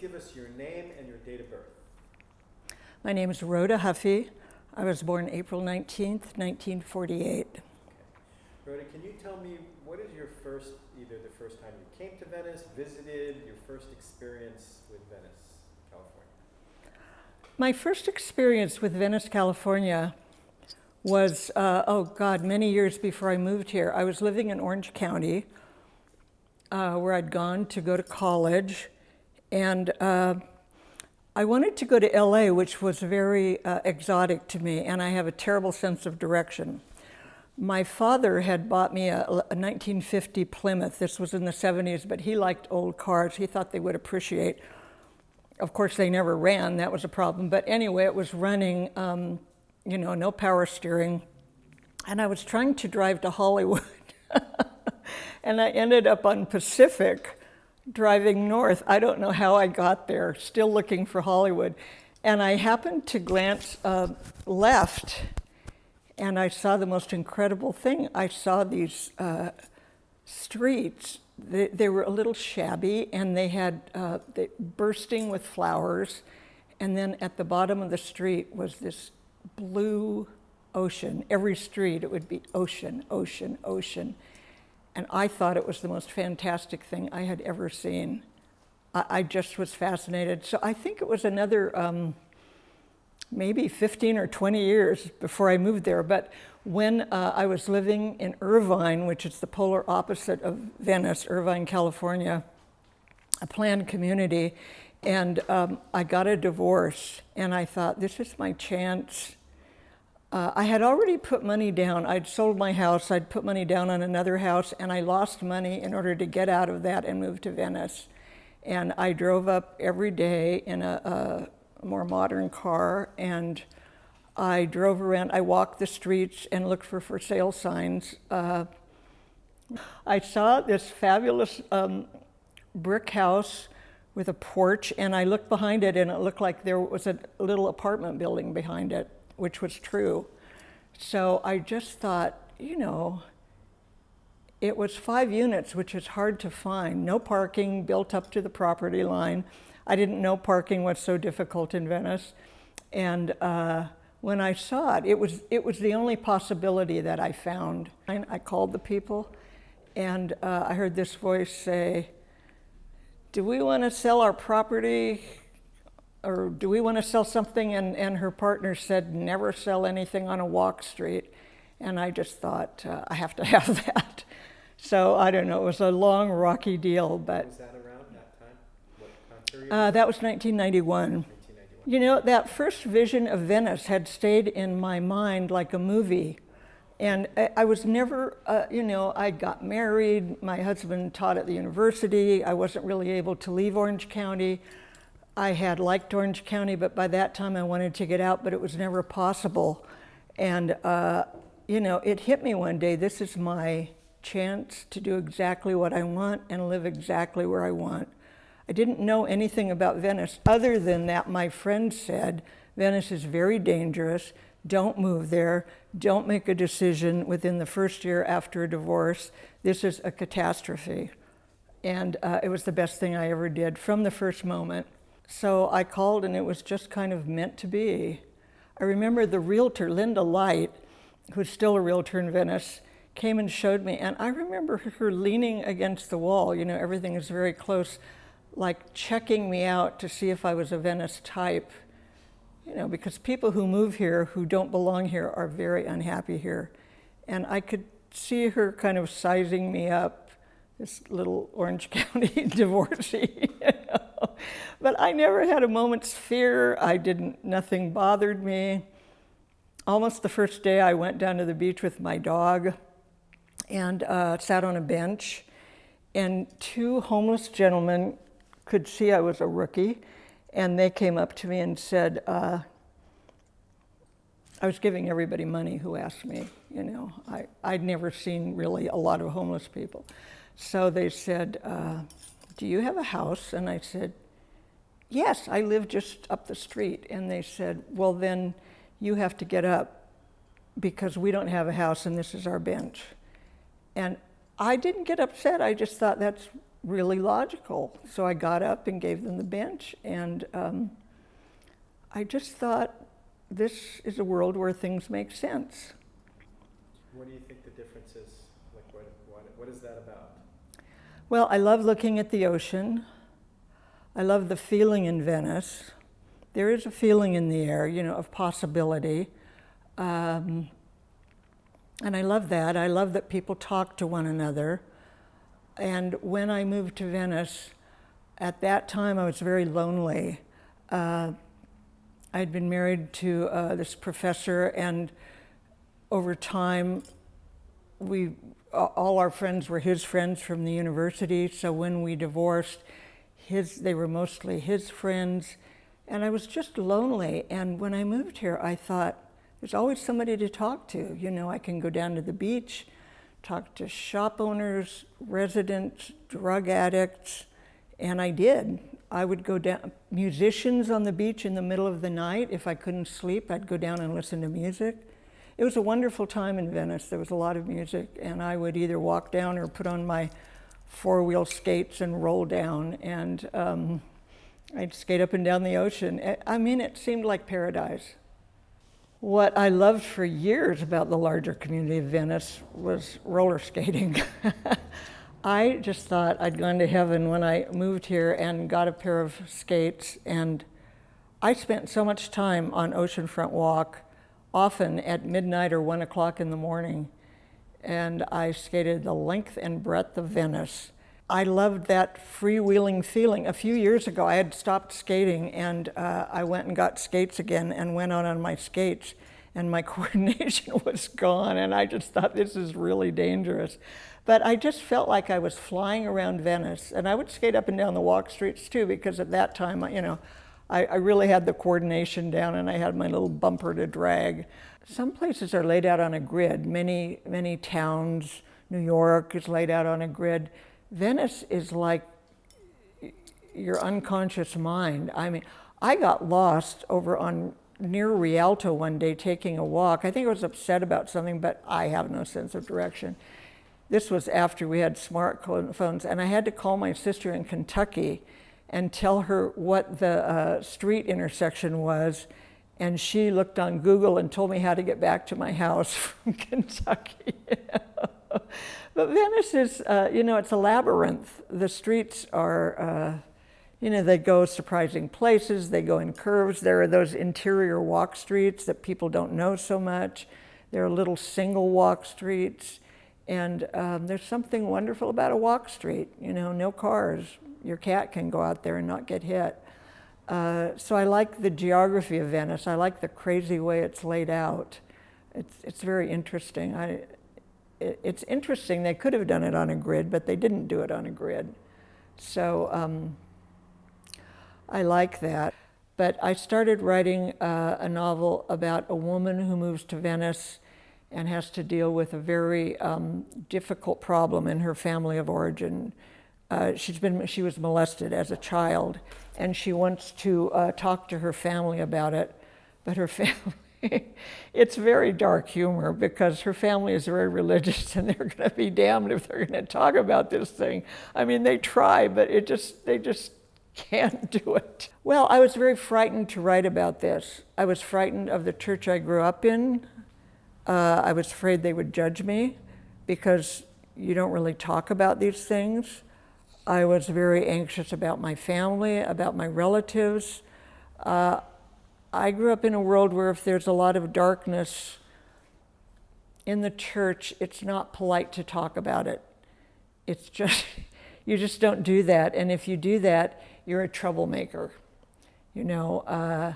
give us your name and your date of birth? My name is Rhoda Huffey. I was born April 19th, 1948. Okay. Rhoda, can you tell me what is your first, either the first time you came to Venice, visited, your first experience with Venice, California? My first experience with Venice, California was, many years before I moved here. I was living in Orange County, where I'd gone to go to college, and I wanted to go to LA, which was very exotic to me, and I have a terrible sense of direction. My father had bought me a 1950 Plymouth. This was in the 70s, but he liked old cars. He thought they would appreciate. Of course, they never ran. That was a problem. But anyway, it was running, no power steering. And I was trying to drive to Hollywood. And I ended up on Pacific, driving north. I don't know how I got there, still looking for Hollywood. And I happened to glance left, and I saw the most incredible thing. I saw these streets. They were a little shabby, and they had bursting with flowers. And then at the bottom of the street was this blue ocean. Every street, it would be ocean, ocean, ocean. And I thought it was the most fantastic thing I had ever seen. I just was fascinated. So I think it was another maybe 15 or 20 years before I moved there. But when I was living in Irvine, which is the polar opposite of Venice, Irvine, California, a planned community, and I got a divorce, and I thought, this is my chance. I had already put money down. I'd sold my house, I'd put money down on another house, and I lost money in order to get out of that and move to Venice. And I drove up every day in a more modern car, and I drove around. I walked the streets and looked for sale signs. I saw this fabulous brick house with a porch, and I looked behind it, and it looked like there was a little apartment building behind it, which was true. So I just thought, it was 5 units, which is hard to find. No parking, built up to the property line. I didn't know parking was so difficult in Venice. And when I saw it, it was the only possibility that I found. I called the people, and I heard this voice say, "Do we want to sell our property? Or do we want to sell something?" And her partner said, "Never sell anything on a walk street." And I just thought, I have to have that. So I don't know, it was a long, rocky deal, but. Was that around that time? What time period? That was 1991. 1991. That first vision of Venice had stayed in my mind like a movie. And I was never, I got married, my husband taught at the university, I wasn't really able to leave Orange County. I had liked Orange County, but by that time I wanted to get out, but it was never possible. And, it hit me one day, this is my chance to do exactly what I want and live exactly where I want. I didn't know anything about Venice other than that my friend said, Venice is very dangerous, don't move there, don't make a decision within the first year after a divorce, this is a catastrophe. And it was the best thing I ever did from the first moment. So I called, and it was just kind of meant to be. I remember the realtor, Linda Light, who's still a realtor in Venice, came and showed me, and I remember her leaning against the wall, everything is very close, like checking me out to see if I was a Venice type, because people who move here, who don't belong here, are very unhappy here. And I could see her kind of sizing me up, this little Orange County divorcee, But I never had a moment's fear. Nothing bothered me. Almost the first day I went down to the beach with my dog and sat on a bench, and 2 homeless gentlemen could see I was a rookie, and they came up to me and said, I was giving everybody money who asked me, I'd never seen really a lot of homeless people. So they said, do you have a house? And I said, yes, I live just up the street. And they said, well, then you have to get up because we don't have a house and this is our bench. And I didn't get upset. I just thought that's really logical. So I got up and gave them the bench, and I just thought, this is a world where things make sense. What do you think the difference is? Like, what is that about? Well, I love looking at the ocean. I love the feeling in Venice. There is a feeling in the air, of possibility. And I love that. I love that people talk to one another. And when I moved to Venice, at that time I was very lonely. I'd been married to this professor, and over time, all our friends were his friends from the university. So when we divorced, they were mostly his friends, and I was just lonely. And when I moved here, I thought, there's always somebody to talk to. I can go down to the beach, talk to shop owners, residents, drug addicts, and I did. I would go down, musicians on the beach in the middle of the night. If I couldn't sleep, I'd go down and listen to music. It was a wonderful time in Venice. There was a lot of music, and I would either walk down or put on my four-wheel skates and roll down, and I'd skate up and down the ocean. It seemed like paradise. What I loved for years about the larger community of Venice was roller skating. I just thought I'd gone to heaven when I moved here and got a pair of skates, and I spent so much time on Oceanfront Walk, often at midnight or 1 o'clock in the morning, and I skated the length and breadth of Venice. I loved that freewheeling feeling. A few years ago, I had stopped skating, and I went and got skates again and went out on my skates, and my coordination was gone, and I just thought, this is really dangerous. But I just felt like I was flying around Venice, and I would skate up and down the walk streets too, because at that time, I really had the coordination down, and I had my little bumper to drag. Some places are laid out on a grid. Many towns, New York is laid out on a grid. Venice is like your unconscious mind. I got lost over on near Rialto one day taking a walk. I think I was upset about something, but I have no sense of direction. This was after we had smartphones, and I had to call my sister in Kentucky and tell her what the street intersection was, and she looked on Google and told me how to get back to my house from Kentucky. But Venice is, it's a labyrinth. The streets are, they go surprising places, they go in curves. There are those interior walk streets that people don't know so much. There are little single walk streets. And there's something wonderful about a walk street, no cars. Your cat can go out there and not get hit. So I like the geography of Venice. I like the crazy way it's laid out. It's very interesting. It's interesting. They could have done it on a grid, but they didn't do it on a grid. So I like that. But I started writing a novel about a woman who moves to Venice and has to deal with a very difficult problem in her family of origin. She was molested as a child, and she wants to talk to her family about it, but her family, it's very dark humor because her family is very religious, and they're going to be damned if they're going to talk about this thing. They try, but they just can't do it. Well, I was very frightened to write about this. I was frightened of the church I grew up in. I was afraid they would judge me because you don't really talk about these things. I was very anxious about my family, about my relatives. I grew up in a world where if there's a lot of darkness in the church, it's not polite to talk about it. It's just, you just don't do that. And if you do that, you're a troublemaker, and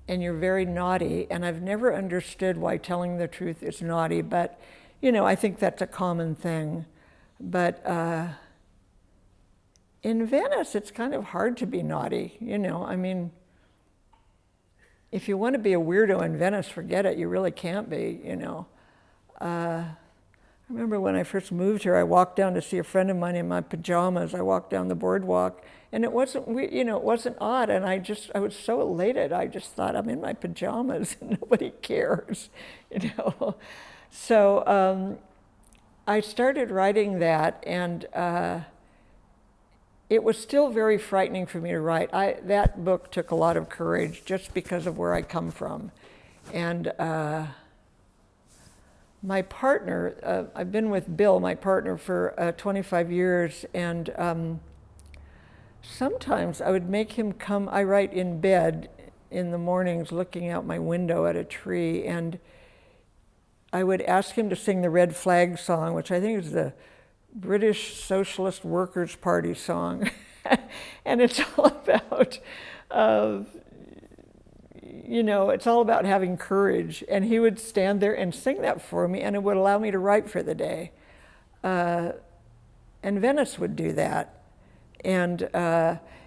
you're very naughty. And I've never understood why telling the truth is naughty, but, I think that's a common thing. But in Venice, it's kind of hard to be naughty, if you want to be a weirdo in Venice, forget it, you really can't be, I remember when I first moved here, I walked down to see a friend of mine in my pajamas. I walked down the boardwalk, and it wasn't, it wasn't odd, and I was so elated. I just thought, I'm in my pajamas, and nobody cares, So I started writing that, and it was still very frightening for me to write. That book took a lot of courage just because of where I come from. And my partner, I've been with Bill, my partner, for 25 years, and sometimes I would make him come. I write in bed in the mornings looking out my window at a tree, and I would ask him to sing the Red Flag song, which I think is the British Socialist Workers' Party song. And it's all about, it's all about having courage. And he would stand there and sing that for me, and it would allow me to write for the day. And Venice would do that. And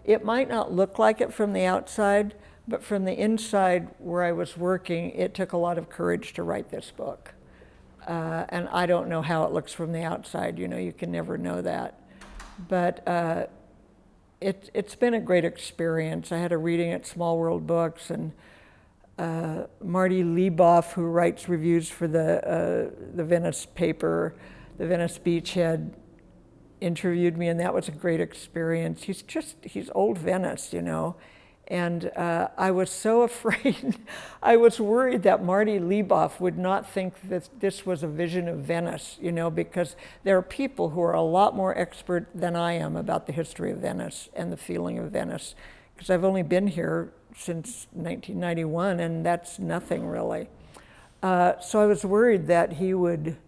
it might not look like it from the outside, but from the inside where I was working, it took a lot of courage to write this book. And I don't know how it looks from the outside, you can never know that. But it's been a great experience. I had a reading at Small World Books, and Marty Lieboff, who writes reviews for the Venice paper, the Venice Beachhead, interviewed me, and that was a great experience. He's old Venice, And I was so afraid, I was worried that Marty Lieboff would not think that this was a vision of Venice, because there are people who are a lot more expert than I am about the history of Venice and the feeling of Venice, because I've only been here since 1991, and that's nothing really. So I was worried that he would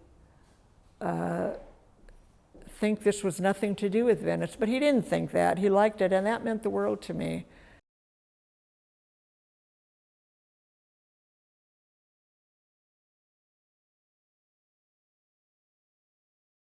think this was nothing to do with Venice, but he didn't think that. He liked it, and that meant the world to me.